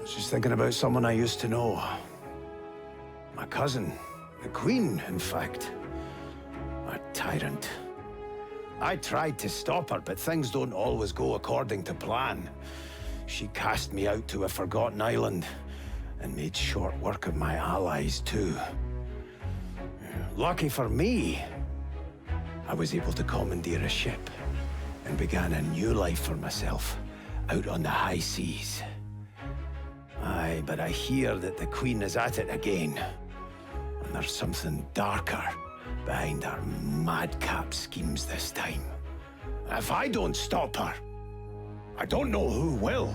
was just thinking about someone I used to know. My cousin, the Queen, in fact. A tyrant. I tried to stop her, but things don't always go according to plan. She cast me out to a forgotten island, and made short work of my allies, too. Lucky for me, I was able to commandeer a ship, and began a new life for myself, out on the high seas. Aye, but I hear that the Queen is at it again. And there's something darker behind her madcap schemes this time. If I don't stop her, I don't know who will.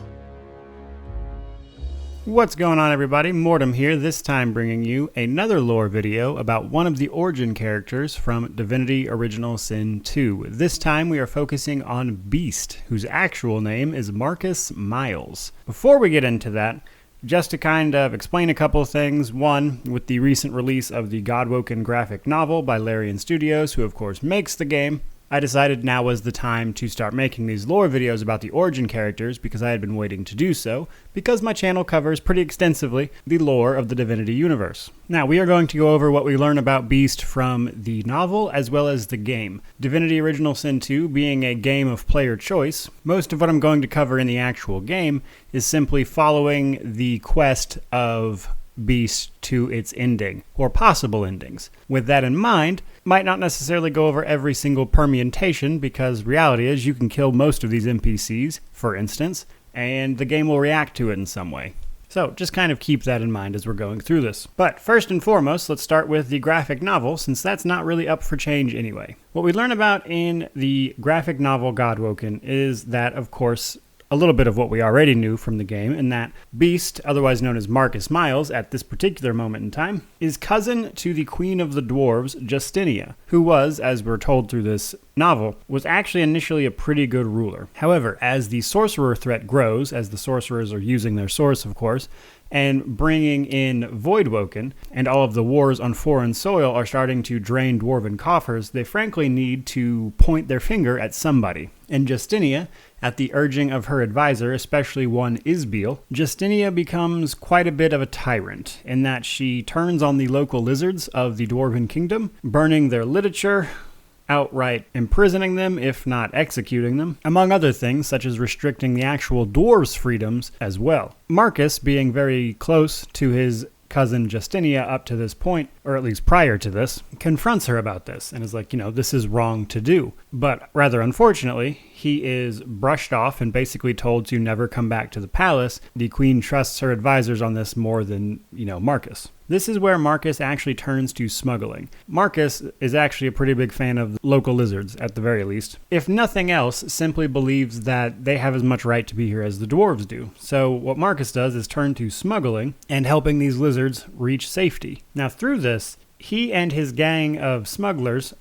What's going on, everybody? Mortem here, this time bringing you another lore video about one of the origin characters from Divinity Original Sin 2. This time we are focusing on Beast, whose actual name is Marcus Miles. Before we get into that, just to kind of explain a couple of things. One, with the recent release of the Godwoken graphic novel by Larian Studios, who of course makes the game, I decided now was the time to start making these lore videos about the origin characters because I had been waiting to do so, because my channel covers pretty extensively the lore of the Divinity universe. Now, we are going to go over what we learn about Beast from the novel as well as the game. Divinity Original Sin 2 being a game of player choice, most of what I'm going to cover in the actual game is simply following the quest of Beast to its ending, or possible endings. With that in mind, might not necessarily go over every single permutation, because reality is you can kill most of these NPCs, for instance, and the game will react to it in some way. So just kind of keep that in mind as we're going through this. But first and foremost, let's start with the graphic novel, since that's not really up for change anyway. What we learn about in the graphic novel Godwoken is that, of course, a little bit of what we already knew from the game, in that Beast, otherwise known as Marcus Miles at this particular moment in time, is cousin to the Queen of the Dwarves, Justinia, who was, as we're told through this novel, was actually initially a pretty good ruler. However, as the sorcerer threat grows, as the sorcerers are using their source, of course, and bringing in Voidwoken, and all of the wars on foreign soil are starting to drain dwarven coffers, they frankly need to point their finger at somebody. And Justinia, at the urging of her advisor, especially one Isbiel, Justinia becomes quite a bit of a tyrant, in that she turns on the local lizards of the Dwarven Kingdom, burning their literature, outright imprisoning them, if not executing them, among other things, such as restricting the actual dwarves' freedoms as well. Marcus, being very close to his cousin Justinia up to this point, or at least prior to this, confronts her about this and is like, this is wrong to do. But rather unfortunately, he is brushed off and basically told to never come back to the palace. The queen trusts her advisors on this more than, Marcus. This is where Marcus actually turns to smuggling. Marcus is actually a pretty big fan of local lizards, at the very least. If nothing else, simply believes that they have as much right to be here as the dwarves do. So what Marcus does is turn to smuggling and helping these lizards reach safety. Now through this, he and his gang of smugglers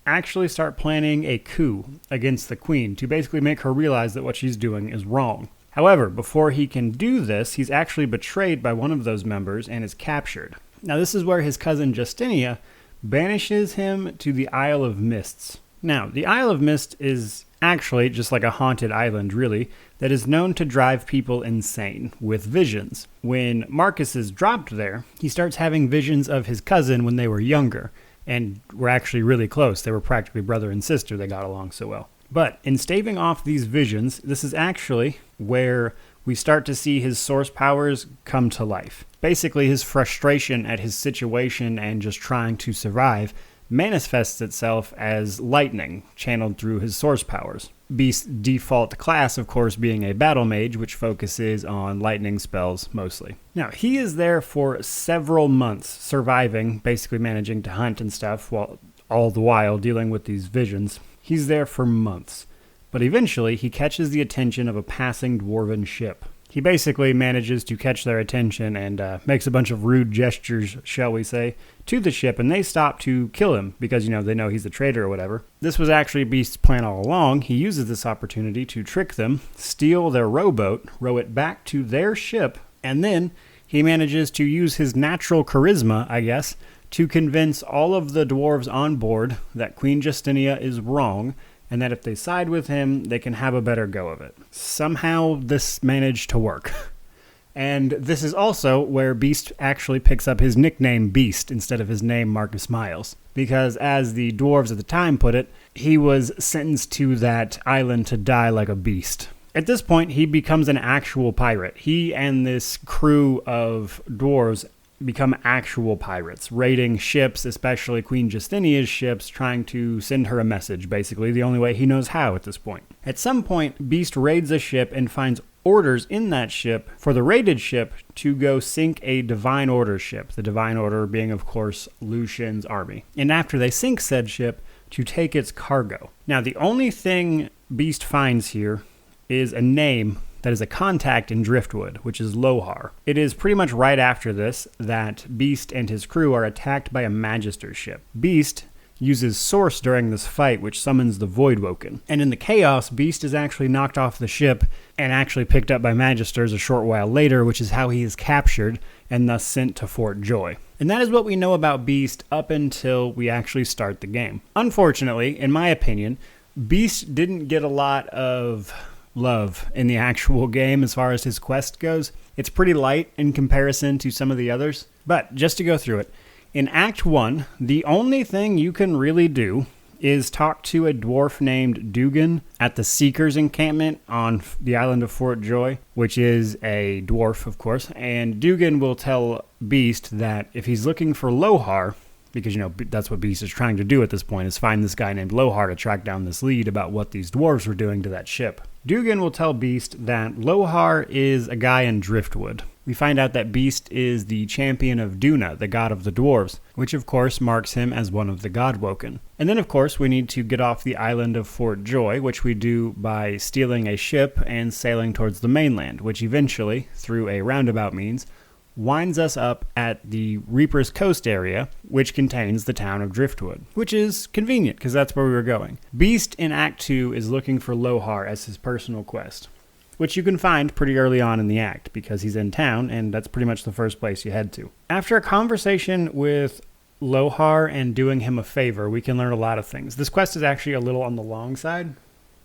actually start planning a coup against the queen to basically make her realize that what she's doing is wrong. However, before he can do this, he's actually betrayed by one of those members and is captured. Now this is where his cousin Justinia banishes him to the Isle of Mists. Now, the Isle of Mist is actually just like a haunted island, really, that is known to drive people insane with visions. When Marcus is dropped there, he starts having visions of his cousin when they were younger, and were actually really close. They were practically brother and sister, they got along so well. But in staving off these visions, this is actually where we start to see his source powers come to life. Basically, his frustration at his situation and just trying to survive manifests itself as lightning, channeled through his source powers. Beast's default class, of course, being a battle mage, which focuses on lightning spells mostly. Now, he is there for several months, surviving, basically managing to hunt and stuff, while all the while dealing with these visions. He's there for months, but eventually he catches the attention of a passing dwarven ship. He basically manages to catch their attention and makes a bunch of rude gestures, shall we say, to the ship, and they stop to kill him because, they know he's a traitor or whatever. This was actually Beast's plan all along. He uses this opportunity to trick them, steal their rowboat, row it back to their ship, and then he manages to use his natural charisma, I guess, to convince all of the dwarves on board that Queen Justinia is wrong, and that if they side with him, they can have a better go of it. Somehow this managed to work. And this is also where Beast actually picks up his nickname Beast instead of his name Marcus Miles. Because as the dwarves at the time put it, he was sentenced to that island to die like a beast. At this point, he becomes an actual pirate. He and this crew of dwarves become actual pirates, raiding ships, especially Queen Justinia's ships, trying to send her a message, basically the only way he knows how at this point. At some point, Beast raids a ship and finds orders in that ship for the raided ship to go sink a Divine Order ship, the Divine Order being, of course, Lucian's army. And after they sink said ship, to take its cargo. Now, the only thing Beast finds here is a name that is a contact in Driftwood, which is Lohar. It is pretty much right after this that Beast and his crew are attacked by a Magister's ship. Beast uses Source during this fight, which summons the Voidwoken. And in the chaos, Beast is actually knocked off the ship and actually picked up by Magisters a short while later, which is how he is captured and thus sent to Fort Joy. And that is what we know about Beast up until we actually start the game. Unfortunately, in my opinion, Beast didn't get a lot of love in the actual game as far as his quest goes. It's pretty light in comparison to some of the others. But just to go through it, in Act 1, the only thing you can really do is talk to a dwarf named Dugan at the Seekers encampment on the island of Fort Joy, which is a dwarf, of course. And Dugan will tell Beast that if he's looking for Lohar, because, that's what Beast is trying to do at this point, is find this guy named Lohar to track down this lead about what these dwarves were doing to that ship. Dugan will tell Beast that Lohar is a guy in Driftwood. We find out that Beast is the champion of Duna, the god of the dwarves, which of course marks him as one of the Godwoken. And then of course we need to get off the island of Fort Joy, which we do by stealing a ship and sailing towards the mainland, which eventually, through a roundabout means, winds us up at the Reaper's Coast area, which contains the town of Driftwood, which is convenient because that's where we were going. Beast in Act 2 is looking for Lohar as his personal quest, which you can find pretty early on in the act because he's in town and that's pretty much the first place you head to. After a conversation with Lohar and doing him a favor, we can learn a lot of things. This quest is actually a little on the long side.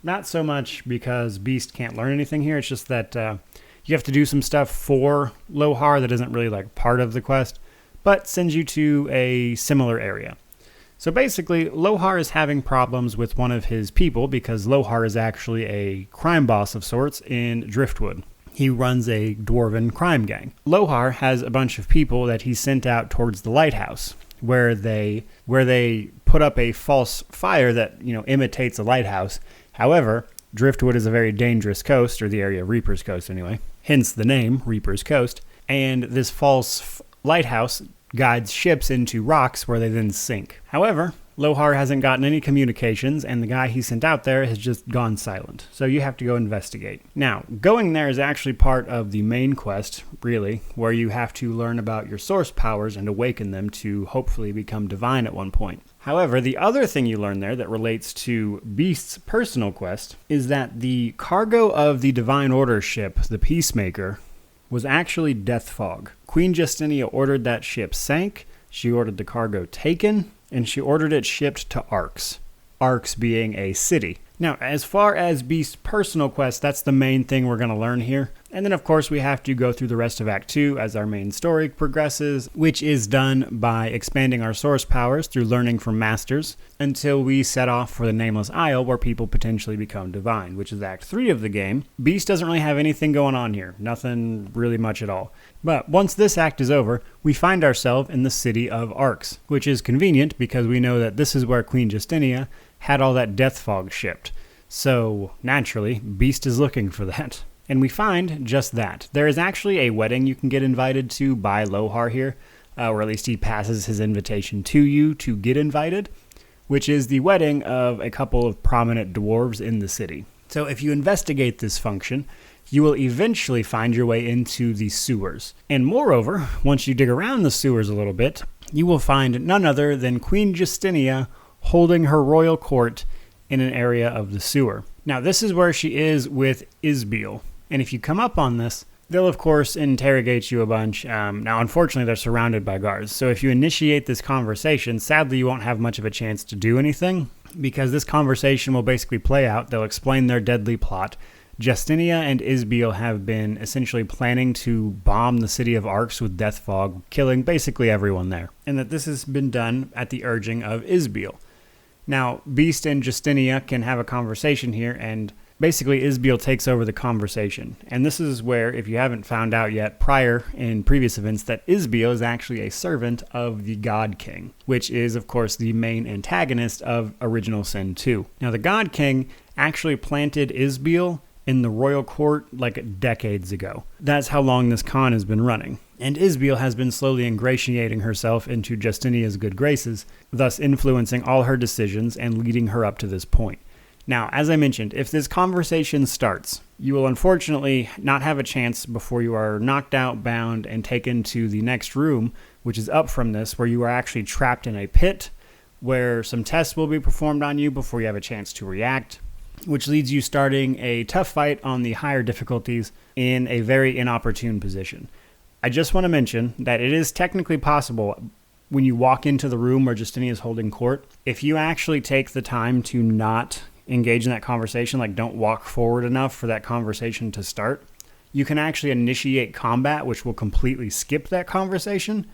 Not so much because Beast can't learn anything here, it's just that you have to do some stuff for Lohar that isn't really like part of the quest, but sends you to a similar area. So basically, Lohar is having problems with one of his people because Lohar is actually a crime boss of sorts in Driftwood. He runs a dwarven crime gang. Lohar has a bunch of people that he sent out towards the lighthouse, where they put up a false fire that, imitates a lighthouse. However, Driftwood is a very dangerous coast, or the area of Reaper's Coast anyway, hence the name, Reaper's Coast, and this false lighthouse guides ships into rocks where they then sink. However, Lohar hasn't gotten any communications, and the guy he sent out there has just gone silent, so you have to go investigate. Now, going there is actually part of the main quest, really, where you have to learn about your source powers and awaken them to hopefully become divine at one point. However, the other thing you learn there that relates to Beast's personal quest is that the cargo of the Divine Order ship, the Peacemaker, was actually death fog. Queen Justinia ordered that ship sank, she ordered the cargo taken, and she ordered it shipped to Arx. Arx being a city. Now, as far as Beast's personal quest, that's the main thing we're going to learn here. And then, of course, we have to go through the rest of Act 2 as our main story progresses, which is done by expanding our source powers through learning from masters until we set off for the Nameless Isle where people potentially become divine, which is Act 3 of the game. Beast doesn't really have anything going on here. Nothing really much at all. But once this act is over, we find ourselves in the city of Arx, which is convenient because we know that this is where Queen Justinia had all that death fog shipped. So, naturally, Beast is looking for that. And we find just that. There is actually a wedding you can get invited to by Lohar here, or at least he passes his invitation to you to get invited, which is the wedding of a couple of prominent dwarves in the city. So if you investigate this function, you will eventually find your way into the sewers. And moreover, once you dig around the sewers a little bit, you will find none other than Queen Justinia holding her royal court in an area of the sewer. Now, this is where she is with Isbiel. And if you come up on this, they'll, of course, interrogate you a bunch. Now, unfortunately, they're surrounded by guards. So if you initiate this conversation, sadly, you won't have much of a chance to do anything because this conversation will basically play out. They'll explain their deadly plot, Justinia and Isbiel have been essentially planning to bomb the city of Arx with death fog, killing basically everyone there, and that this has been done at the urging of Isbiel. Now, Beast and Justinia can have a conversation here, and basically Isbiel takes over the conversation. And this is where, if you haven't found out yet prior in previous events, that Isbiel is actually a servant of the God King, which is, of course, the main antagonist of Original Sin 2. Now, the God King actually planted Isbiel in the royal court like decades ago. That's how long this con has been running. And Isbiel has been slowly ingratiating herself into Justinia's good graces, thus influencing all her decisions and leading her up to this point. Now, as I mentioned, if this conversation starts, you will unfortunately not have a chance before you are knocked out, bound, and taken to the next room, which is up from this, where you are actually trapped in a pit, where some tests will be performed on you before you have a chance to react, which leads you starting a tough fight on the higher difficulties in a very inopportune position. I just want to mention that it is technically possible when you walk into the room where Justinia is holding court, if you actually take the time to not engage in that conversation, like don't walk forward enough for that conversation to start, you can actually initiate combat, which will completely skip that conversation,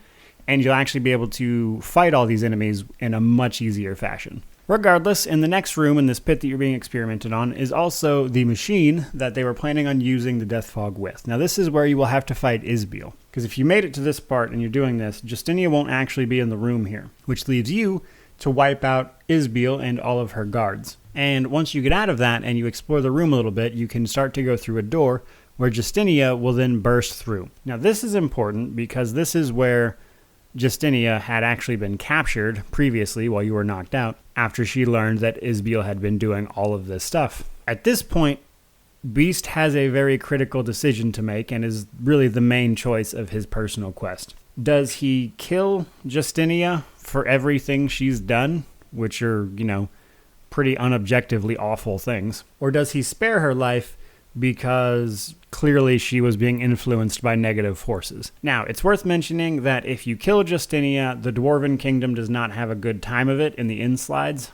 and you'll actually be able to fight all these enemies in a much easier fashion. Regardless, in the next room in this pit that you're being experimented on is also the machine that they were planning on using the death fog with. Now this is where you will have to fight Isbiel, because if you made it to this part and you're doing this, Justinia won't actually be in the room here, which leaves you to wipe out Isbiel and all of her guards. And once you get out of that and you explore the room a little bit, you can start to go through a door where Justinia will then burst through. Now this is important because this is where Justinia had actually been captured previously while you were knocked out, after she learned that Isbiel had been doing all of this stuff. At this point, Beast has a very critical decision to make and is really the main choice of his personal quest. Does he kill Justinia for everything she's done, which are, pretty unobjectively awful things? Or does he spare her life because clearly she was being influenced by negative forces? Now, it's worth mentioning that if you kill Justinia, the Dwarven Kingdom does not have a good time of it in the inslides.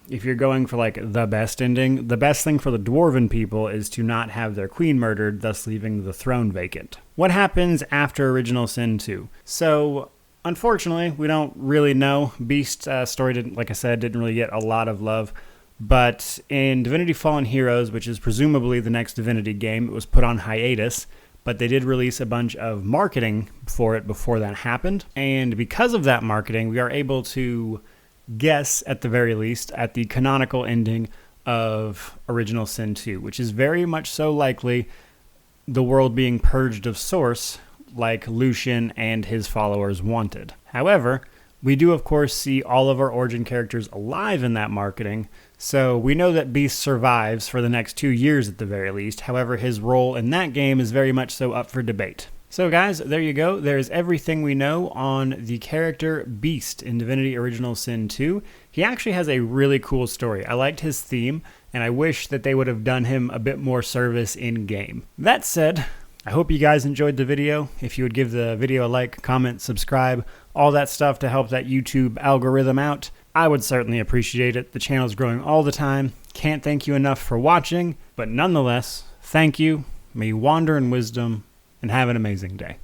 If you're going for the best ending, the best thing for the Dwarven people is to not have their queen murdered, thus leaving the throne vacant. What happens after Original Sin 2? So, unfortunately, we don't really know. Beast's story, didn't really get a lot of love. But in Divinity Fallen Heroes, which is presumably the next Divinity game, it was put on hiatus, but they did release a bunch of marketing for it before that happened. And because of that marketing, we are able to guess, at the very least, at the canonical ending of Original Sin 2, which is very much so likely the world being purged of Source, like Lucian and his followers wanted. However, we do of course see all of our origin characters alive in that marketing, so we know that Beast survives for the next 2 years at the very least. However, his role in that game is very much so up for debate. So guys, there you go. There's everything we know on the character Beast in Divinity Original Sin 2. He actually has a really cool story. I liked his theme, and I wish that they would have done him a bit more service in-game. That said, I hope you guys enjoyed the video. If you would give the video a like, comment, subscribe, all that stuff to help that YouTube algorithm out, I would certainly appreciate it. The channel's growing all the time. Can't thank you enough for watching, but nonetheless, thank you. May you wander in wisdom, and have an amazing day.